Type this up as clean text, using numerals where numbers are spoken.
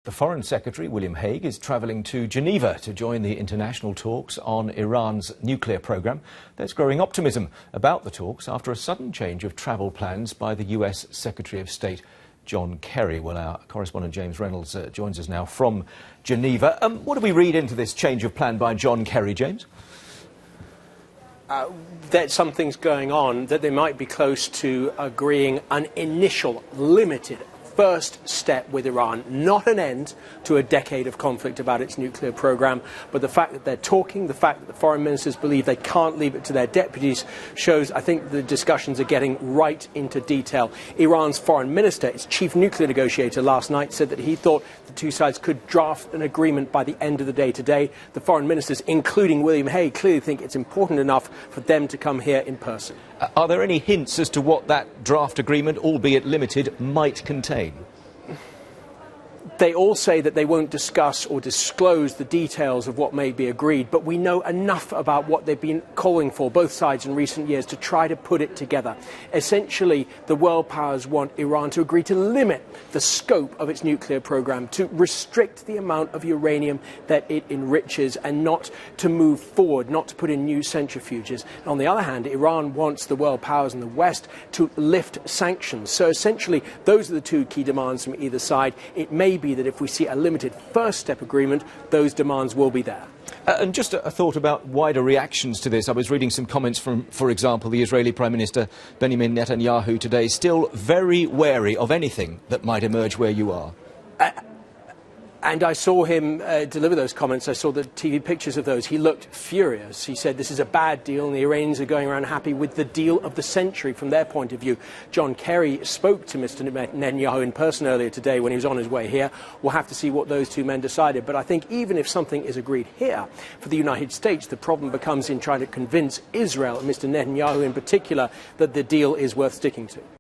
The Foreign Secretary, William Hague, is travelling to Geneva to join the international talks on Iran's nuclear programme. There's growing optimism about the talks after a sudden change of travel plans by the US Secretary of State, John Kerry. Well, our correspondent James Reynolds joins us now from Geneva. What do we read into this change of plan by John Kerry, James? That something's going on, that they might be close to agreeing an initial, limited first step with Iran, not an end to a decade of conflict about its nuclear program, but the fact that they're talking, the fact that the foreign ministers believe they can't leave it to their deputies shows, I think, the discussions are getting right into detail. Iran's foreign minister, its chief nuclear negotiator, last night said that he thought the two sides could draft an agreement by the end of the day today. The foreign ministers, including William Hague, clearly think it's important enough for them to come here in person. Are there any hints as to what that draft agreement, albeit limited, might contain? They all say that they won't discuss or disclose the details of what may be agreed, but we know enough about what they've been calling for, both sides in recent years, to try to put it together. Essentially, the world powers want Iran to agree to limit the scope of its nuclear program, to restrict the amount of uranium that it enriches, and not to move forward, not to put in new centrifuges. On the other hand, Iran wants the world powers in the West to lift sanctions. So essentially, those are the two key demands from either side. It may be that if we see a limited first step agreement, those demands will be there. And just a thought about wider reactions to this. I was reading some comments from, for example, the Israeli Prime Minister Benjamin Netanyahu today, still very wary of anything that might emerge where you are. And I saw him deliver those comments. I saw the TV pictures of those. He looked furious. He said this is a bad deal, and the Iranians are going around happy with the deal of the century from their point of view. John Kerry spoke to Mr. Netanyahu in person earlier today when he was on his way here. We'll have to see what those two men decided. But I think even if something is agreed here for the United States, the problem becomes in trying to convince Israel, and Mr. Netanyahu in particular, that the deal is worth sticking to.